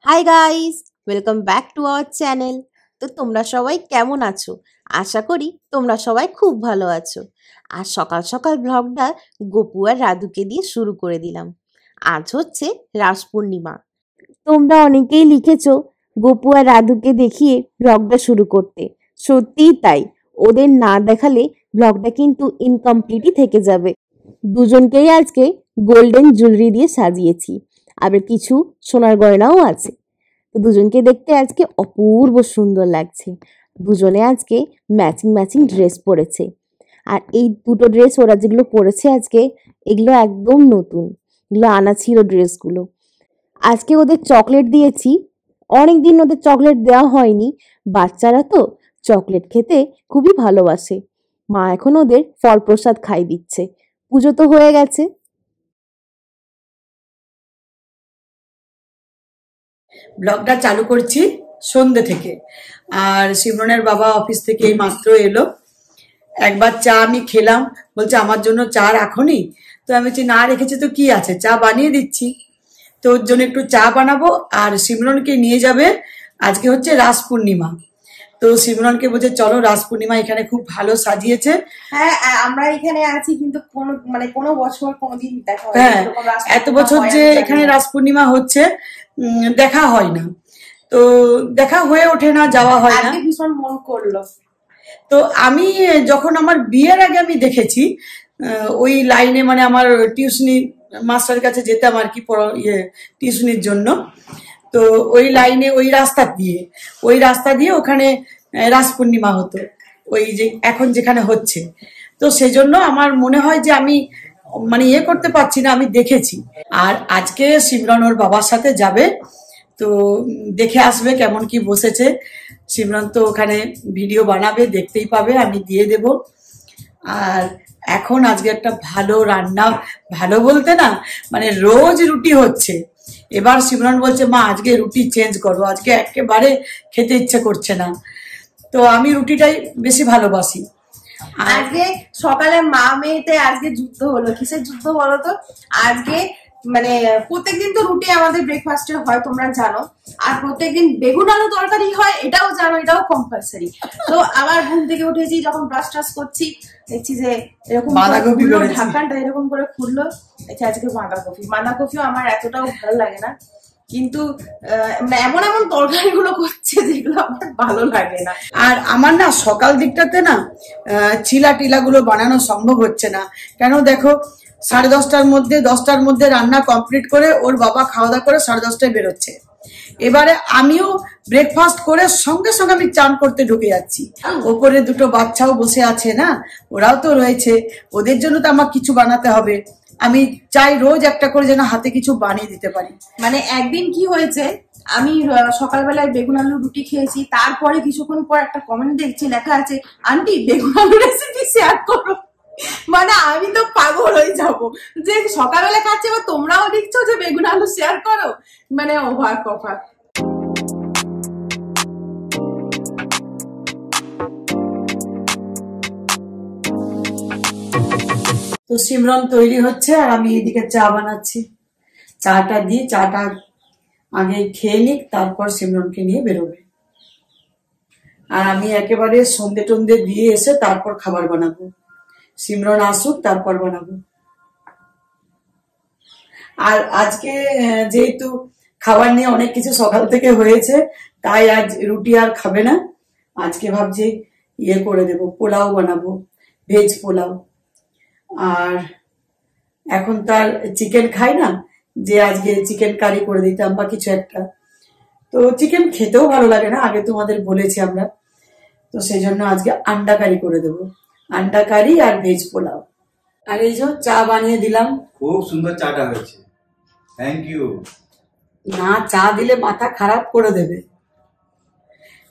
Hi guys, welcome back to our channel. তো তোমরা সবাই কেমন আছো? আশা করি তোমরা সবাই খুব ভালো আছো। আর সকাল সকাল ব্লগটা গপু আর রাধুকে দিয়ে শুরু করে দিলাম। আজ হচ্ছে রাস পূর্ণিমা। তোমরা অনেকেই লিখেছো গপু আর রাধুকে দেখিয়ে ব্লগটা শুরু করতে। সত্যিই তাই, ওদের না দেখালে ব্লগটা কিন্তু ইনকমপ্লিটই থেকে যাবে। দুজনকেই আজকে গোল্ডেন জুয়েলারি দিয়ে সাজিয়েছি, আবার কিছু সোনার গয়নাও আছে। তো দুজনকে দেখতে আজকে অপূর্ব সুন্দর লাগছে। দুজনে আজকে ম্যাচিং ম্যাচিং ড্রেস পরেছে। আর এই দুটো ড্রেস ওরা যেগুলো পরেছে আজকে, এগুলো একদম নতুন, এগুলো আনা ছিল ড্রেসগুলো। আজকে ওদের চকলেট দিয়েছি, অনেকদিন ওদের চকলেট দেওয়া হয়নি। বাচ্চারা তো চকলেট খেতে খুবই ভালোবাসে। মা এখন ওদের ফল প্রসাদ খাই দিচ্ছে। পুজো তো হয়ে গেছে। ব্লগটা চালু করছি সন্ধ্যে থেকে। আর সিমরনের বাবা অফিস থেকে এই মাত্র এলো। একবার চা আমি খেলাম, বলছে আমার জন্য চা রাখোনি। তো আমি বলছি না, রেখেছি তো কি আছে, চা বানিয়ে দিচ্ছি। তো ওর জন্য একটু চা বানাবো। আর সিমরনকে নিয়ে যাবে, আজকে হচ্ছে রাস পূর্ণিমা। তো সিমরনকে বলছে চলো, রাস পূর্ণিমা এখানে খুব ভালো সাজিয়েছে। হ্যাঁ, আমরা এখানে আছি কিন্তু কোনো বছর কোনোদিন দেখা হয় হ্যাঁ, এত বছর যে এখানে রাস পূর্ণিমা হচ্ছে দেখা হয় না। তো দেখা হয়ে ওঠে না, যাওয়া হয় না। ভীষণ মন করলো। তো আমি যখন আমার বিয়ের আগে আমি দেখেছি ওই লাইনে, মানে আমার টিউশনি মাস্টারের কাছে যেতাম আর কি টিউশনির জন্য। তো ওই লাইনে ওই রাস্তা দিয়ে ওখানে রাস পূর্ণিমা হতো, ওই যে এখন যেখানে হচ্ছে। তো সেজন্য আমার মনে হয় যে আমি মানে করতে পারছি না, আমি দেখেছি। আর আজকে সিমরন ওর বাবার সাথে যাবে, তো দেখে আসবে কেমন কি বসেছে। সিমরন তো ওখানে ভিডিও বানাবে, দেখতেই পাবে, আমি দিয়ে দেব। আর এখন আজকে একটা ভালো রান্না, ভালো বলতে না, মানে রোজ রুটি হচ্ছে। এবার সিমরন বলছে মা আজকে রুটি চেঞ্জ করো, আজকে একেবারে খেতে ইচ্ছে করছে না। তো আমি রুটিটাই বেশি ভালোবাসি। আজকে সকালে মা মেয়েতে আজকে যুদ্ধ হলো। কিসের যুদ্ধ বলো তো? আজকে মানে প্রত্যেকদিন তো রুটি আমাদের ব্রেকফাস্টে হয়, তোমরা জানো। আর প্রত্যেকদিন বেগুন আলু তরকারি হয়, এটাও জানো, এটাও কম্পালসারি। তো আবার ঘুম থেকে উঠেছি, যখন ব্রাশ টাশ করছি, দেখছি যে এরকম ঢাকানটা এরকম করে খুললো। দেখছি আজকে বাঁধাকপিও আমার এতটাও ভালো লাগে না, কিন্তু এমন এমন তরকারি গুলো করছে যেগুলো আমার ভালো লাগে না। আর আমার না সকাল দিকটাতে না চিলা টিলা গুলো বানানো সম্ভব হচ্ছে না। কেন দেখো, 10:30টার মধ্যে রান্না কমপ্লিট করে ওর বাবা খাওয়া দাওয়া করে 10:30টায় বেরোচ্ছে। এবারে আমিও ব্রেকফাস্ট করে সঙ্গে সঙ্গে আমি চান করতে ঢুকে যাচ্ছি। ওপরে দুটো বাচ্চাও বসে আছে না, ওরাও তো রয়েছে, ওদের জন্য তো আমার কিছু বানাতে হবে। আমি চাই রোজ একটা করে যেন হাতে কিছু বানিয়ে দিতে পারি। মানে একদিন কি হয়েছে, আমি সকালবেলায় বেগুন আলু রুটি খেয়েছি, তারপরে কিছুক্ষণ পর একটা কমেন্ট দেখছি, লেখা আছে আন্টি বেগুন আলু রেসিপি শেয়ার করো। মানে আমি তো পাগল হয়ে যাব যে সকালবেলা খাচ্ছি, এবার তোমরাও লিখছো যে বেগুন আলু শেয়ার করো। মানে অবাক অবাক। তো সিমরন তৈরি হচ্ছে আর আমি এদিকে চা বানাচ্ছি। চাটা দিই, চাটা আগে খেয়ে নিক, তারপর সিমরনকে নিয়ে বেরোবে। আর আমি একেবারে সন্ধে টন্ধে দিয়ে এসে তারপর খাবার বানাবো। সিমরন আসুক তারপর বানাবো। আর আজকে যেহেতু খাবার নিয়ে অনেক কিছু সকাল থেকে হয়েছে, তাই আজ রুটি আর খাবে না। আজকে ভাবছি করে দেবো, পোলাও বানাবো, ভেজ পোলাও। আর এখন তার চিকেন খাই না, যে আজকে চিকেন কারি করে দিতাম বা কিছু একটা। তো চিকেন খেতেও ভালো লাগে না, আগে তোমাদের বলেছি আমরা। তো সেই জন্য আজকে আন্ডা কারি করে দেবো, আন্ডা কারি আর ভেজ পোলাও। আর এই যে চা বানিয়ে দিলাম। খুব সুন্দর চাটা হয়েছে, থ্যাংক ইউ। না, চা দিলে মাথা খারাপ করে দেবে,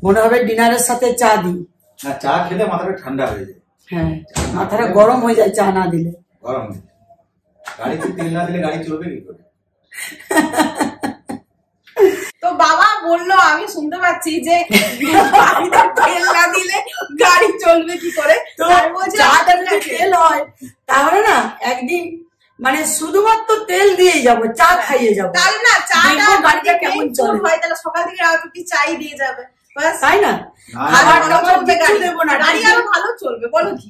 মনে হবে ডিনারের সাথে চা দিই। না, চা খেলে মাথাটা ঠান্ডা হয়ে যায়। হ্যাঁ, মাথাটা গরম হয়ে যায় চা না দিলে। গরম হয়ে যায়, গাড়িতে তেল না দিলে গাড়ি চলবে কি করে? তো বাবা বললো, আমি শুনতে পাচ্ছি যে তেল না দিলে গাড়ি চলবে কি করে। তো চাটা যদি তেল হয় তাহলে না একদিন মানে শুধুমাত্র তেল দিয়েই যাব, চা খাইয়ে যাব। তাহলে না চাটা গাড়িটা কেমন চলে হয়, তাহলে সকাল থেকে রাত অব্দি চাই দিয়ে যাবে, তাই না? গাড়ি আরো ভালো চলবে, বলো কি?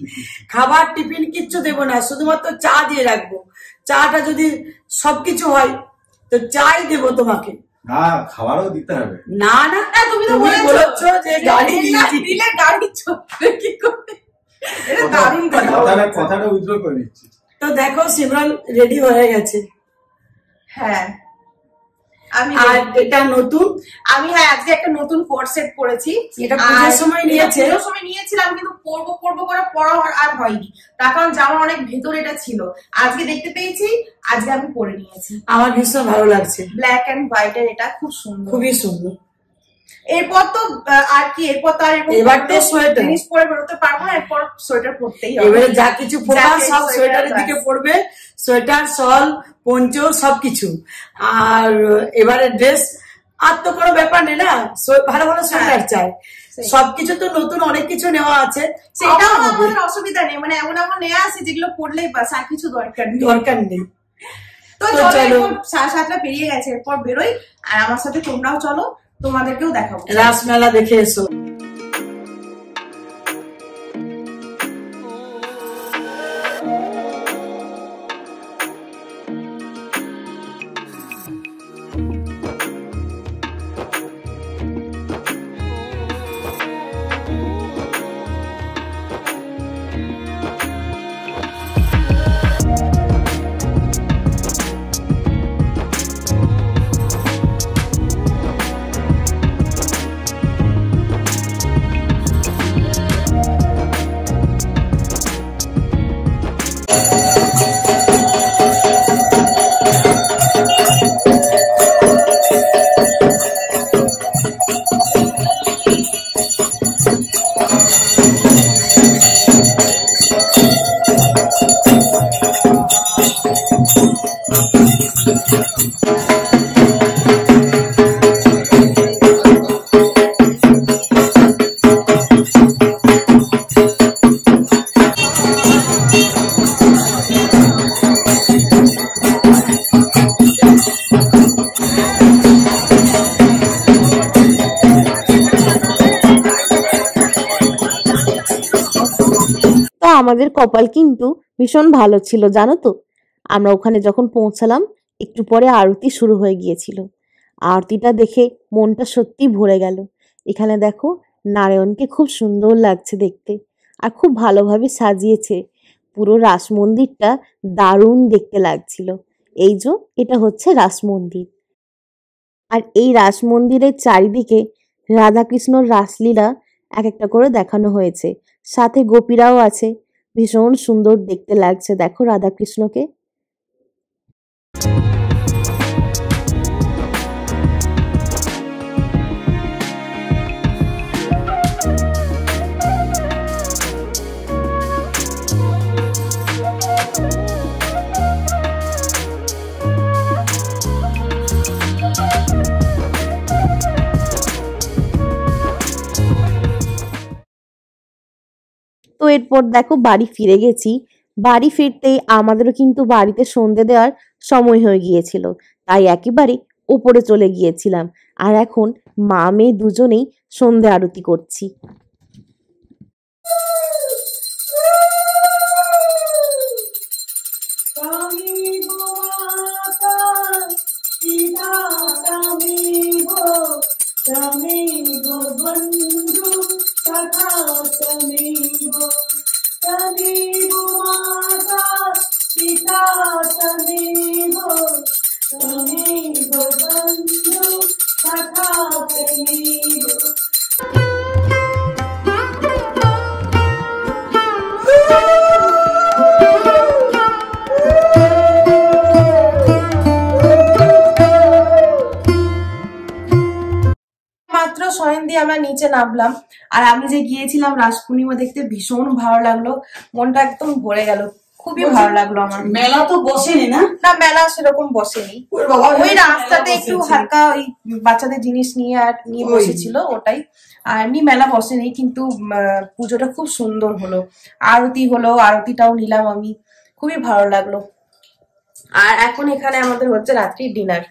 খাবার টিফিন কিচ্ছু দেবো না, শুধুমাত্র চা দিয়ে রাখবো। চাটা যদি সবকিছু হয় তো চাই দেবো তোমাকে। না, খাবারও দিতে হবে। না না, তুমি তো বলেছো যে গাড়ি দিলে গাড়ি চলবে কি করে? এটা দারুণ কথাটা উইথড্র করে নিচ্ছি। তো দেখো সিমরান রেডি হয়ে গেছে। হ্যাঁ, আর এটা নতুন, আমি আজকে একটা নতুন কোট সেট পরেছি। এটা পুজোর সময় নিয়েছিলাম, কিন্তু পরবো করে পরা আর হয়নি, তার কারণ জামা অনেক ভেতরে এটা ছিল। আজকে দেখতে পেয়েছি, আজকে আমি পরে নিয়েছি। আমার ভীষণ ভালো লাগছে, ব্ল্যাক এন্ড হোয়াইট এর, এটা খুব সুন্দর, খুবই সুন্দর। এরপর তো আর কি, এরপর তো আর এবার তো সোয়েটার জিনিস পরে বেরোতে পারবো না, এরপর সোয়েটার পরতেই হবে। এবারে যা কিছু ফোকাস সব সোয়েটারের দিকে পড়বে, সোয়েটার, শল, পঞ্চো সবকিছু। আর এবারে ড্রেস আর তো কোনো ব্যাপার নেই না, ভালো ভালো সোয়েটার চাই। সবকিছু তো নতুন অনেক কিছু নেওয়া আছে, সেটাও আমাদের অসুবিধা নেই, মানে এমন এমন নেওয়া আছে যেগুলো পড়লেই বাস, আর কিছু দরকার নেই। তো চলো, 7:30 পেরিয়ে গেছে, এরপর বেরোই। আর আমার সাথে তোমরাও চলো, তোমাদেরকেও দেখাবো, রাসমেলা দেখে এসো। আমাদের কপাল কিন্তু ভীষণ ভালো ছিল জানো তো। আমরা ওখানে যখন পৌঁছালাম একটু পরে আরতি শুরু হয়ে গিয়েছিল। আরতিটা দেখে মনটা সত্যি ভরে গেল। এখানে দেখো নারায়ণকে খুব সুন্দর লাগছে দেখতে, আর খুব ভালোভাবে সাজিয়েছে। পুরো রাস মন্দিরটা দারুণ দেখতে লাগছিল। এই যে এটা হচ্ছে রাস মন্দির, আর এই রাস মন্দিরের চারিদিকে রাধাকৃষ্ণর রাসলীলা এক একটা করে দেখানো হয়েছে, সাথে গোপীরাও আছে। ভীষণ সুন্দর দেখতে লাগছে দেখো রাধাকৃষ্ণকে। তো এরপর দেখো বাড়ি ফিরে গেছি। বাড়ি ফিরতেই আমাদেরও কিন্তু বাড়িতে সন্ধে দেওয়ার সময় হয়ে গিয়েছিল, তাই একেবারে উপরে চলে গিয়েছিলাম। আর এখন মা মেয়ে দুজনেই সন্ধে আরতি করছি। শয়ন দিয়ে আমরা নিচে নামলাম, আর আমি যে গিয়েছিলাম রাস পূর্ণিমা দেখতে, ভীষণ ভালো লাগলো, মনটা একদম ভরে গেল, খুবই ভালো লাগলো আমার। মেলা তো বসেনি না? না, মেলা সেরকম বসেনি, ওই রাস্তাতে একটু হালকা ওই বাচ্চাদের জিনিস নিয়ে বসেছিল ওটাই, আর এমনি মেলা বসেনি। কিন্তু পুজোটা খুব সুন্দর হলো, আরতি হলো, আরতিটাও নিলাম আমি, খুবই ভালো লাগলো। আর এখন এখানে আমাদের হচ্ছে রাত্রি ডিনার।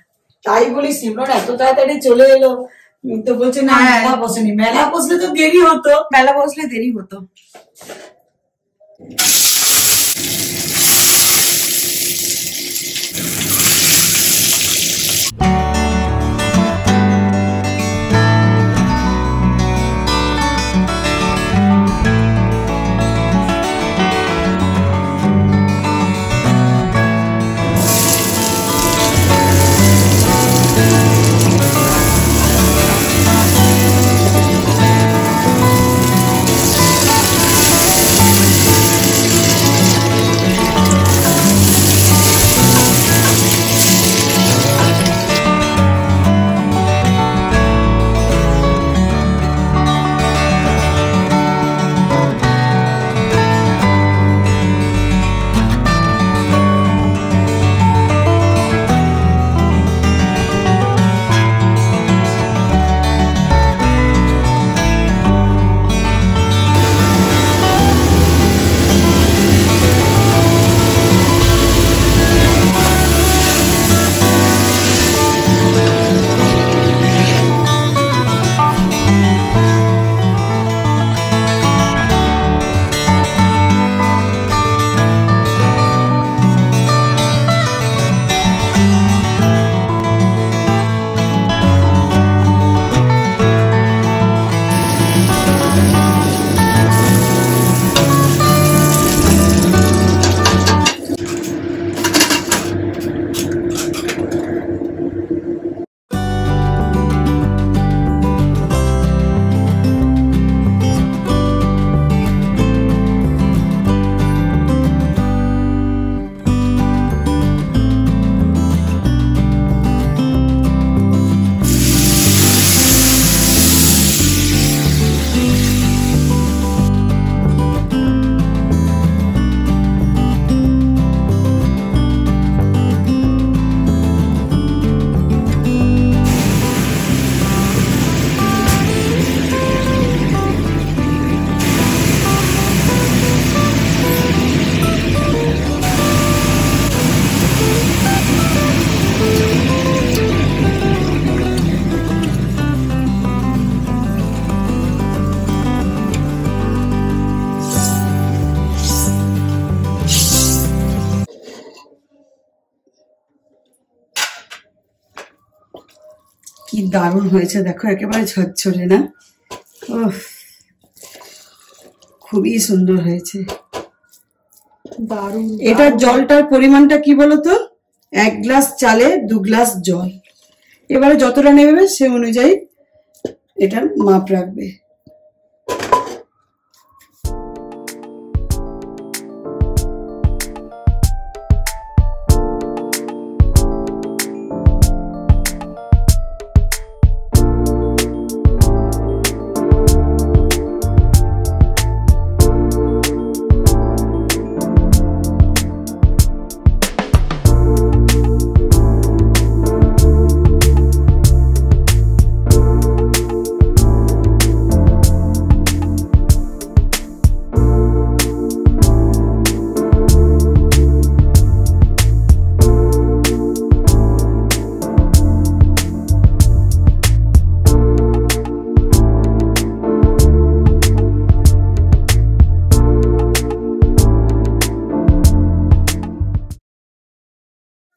তাই বলি সিমরন এত তাড়াতাড়ি চলে এলো, তো বলছে না মেলা বসেনি। মেলা বসলে তো দেরি হতো, মেলা বসলে দেরি হতো। কি দারুণ হয়েছে দেখো, একেবারে ঝরঝরে না? ওহ, খুবই সুন্দর হয়েছে। দারুণ। এটার জলটার পরিমাণটা কি বলতো, 1 গ্লাস চালে 2 গ্লাস জল। এবারে যতটা নেবে সে অনুযায়ী এটার মাপ রাখবে।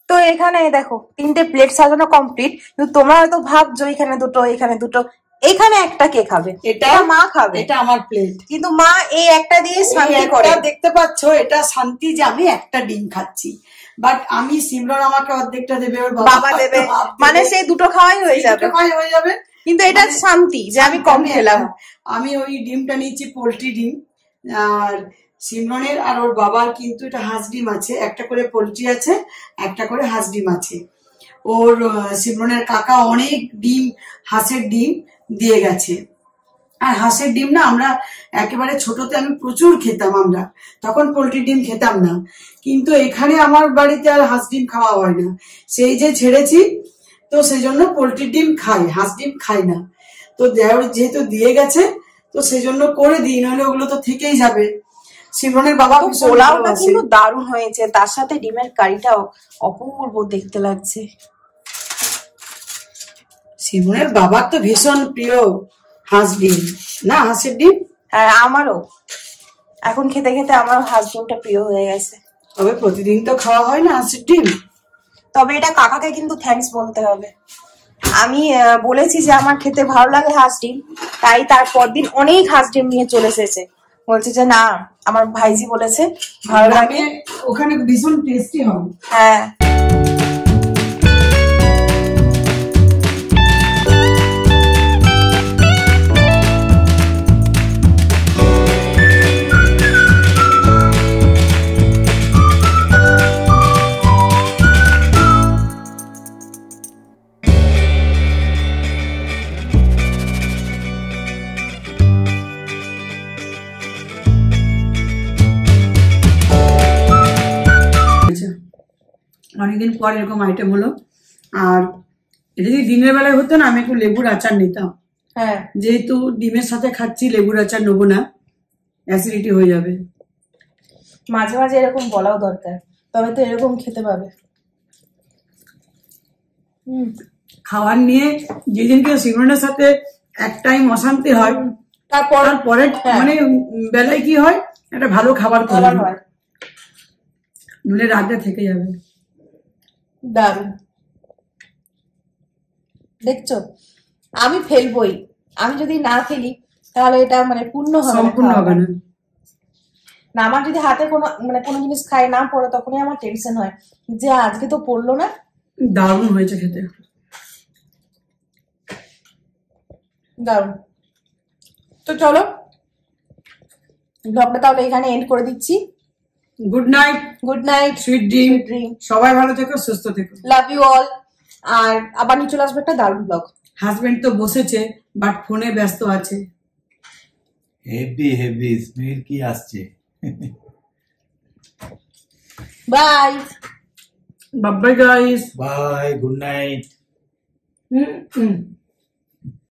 তো এখানে দেখো 3টে প্লেট সাজানো কমপ্লিট, কিন্তু তোমরা হয়তো ভাবছো এখানে দুটো, এখানে দুটো, এখানে একটা কে খাবে? এটা মা খাবে। এটা আমার প্লেট, কিন্তু মা এই একটা দিয়ে শান্তি এই করে। একটা দেখতে পাচ্ছ, এটা শান্তি যে আমি একটা ডিম খাচ্ছি। বাট আমি সিমরন আমাকে অর্ধেকটা দেবে, ওর বাবা দেবে, মানে সেই দুটো খাওয়াই হয়ে যাবে। হয়ে যাবে। কিন্তু এটা শান্তি যে আমি কম খেলাম। আমি ওই ডিমটা নিচ্ছি পোল্ট্রি ডিম, আর সিমরনের আর ওর বাবার কিন্তু এটা হাঁস ডিম আছে, একটা করে পোল্ট্রি আছে, একটা করে হাঁস ডিম আছে। ওর সিমরনের কাকা অনেক ডিম, হাঁসের ডিম দিয়ে গেছে। আর হাঁসের ডিম না আমরা একেবারে ছোটতে আমি প্রচুর খেতাম, আমরা তখন পোল্ট্রি ডিম খেতাম না, কিন্তু এখানে আমার বাড়িতে আর হাঁস ডিম খাওয়া হয় না, সেই যে ছেড়েছি, তো সেই জন্য পোল্ট্রি ডিম খাই, হাঁস ডিম খাই না। তো যেহেতু দিয়ে গেছে তো সেই জন্য করে দিই, নাহলে ওগুলো তো থেকেই যাবে। সিমরনের বাবা তো ভীষণ পোলাওটা ভালোবাসে। কিন্তু দারুণ হয়েছে, তার সাথে ডিমের কারিটাও অপূর্ব দেখতে লাগছে। সিমরনের বাবার তো ভীষণ প্রিয় হাঁস ডিম, না হাঁসের ডিম। হ্যাঁ আমারও, এখন খেতে খেতে আমার হাজবেন্ডটা প্রিয় হয়ে গেছে। তবে প্রতিদিন তো খাওয়া হয় না হাঁসের ডিম। তবে এটা কাকাকে কিন্তু থ্যাঙ্কস বলতে হবে। আমি বলেছি যে আমার খেতে ভালো লাগে হাঁস ডিম, তাই তারপর দিন অনেক হাঁস ডিম নিয়ে চলে এসেছে। বলছে যে না, আমার ভাইজি বলেছে ভালো লাগে। ওখানে ভীষণ টেস্টি হবে। হ্যাঁ অনেকদিন পর এরকম আইটেম হলো। আর এটা যদি দিনের বেলায় হতো না, আমি একটু লেবুর আচার নিতাম। হ্যাঁ, যেহেতু ডিমের সাথে খাচ্ছি, লেবুর আচার নেবো না, অ্যাসিডিটি হয়ে যাবে। মাঝে মাঝে এরকম বলাও দরকার, তবে তো এরকম খেতে পাবে। খাবার নিয়ে যেদিনকে সিমরনের সাথে এক টাইম অশান্তি হয়, তারপর পরে হ্যাঁ। মানে বেলায় কি হয়, একটা ভালো খাবার খাবার খাওয়া হয় নইলে রাতে থেকে যাবে। দারুণ। দেখছো, আমি ফেলবই, আমি যদি না ফেলি তাহলে এটা মানে পূর্ণ হবে না সম্পূর্ণ খাওয়া। হবে না। না, আমার যদি হাতে কোনো মানে কোনো জিনিস খাই না পড়ে, তখনই আমার টেনশন হয় যে আজকে তো পড়লো না। দারুণ হয়েছে খেতে। দারুণ। তো চলো ব্লগটা তাহলে এখানে এন্ড করে দিচ্ছি। Good night, good night, sweet dream. Dream, সবাই ভালো থেকো, সুস্থ থেকো। Love you all. আর আবার নিয়ে চলে আসবে একটা দারুণ ব্লগ। হাজবেন্ড তো বসেছে, বাট ফোনে ব্যস্ত আছে। হেভি হেভি স্মেল কি আসছে। Bye. Bye bye guys. Bye, good night. হুম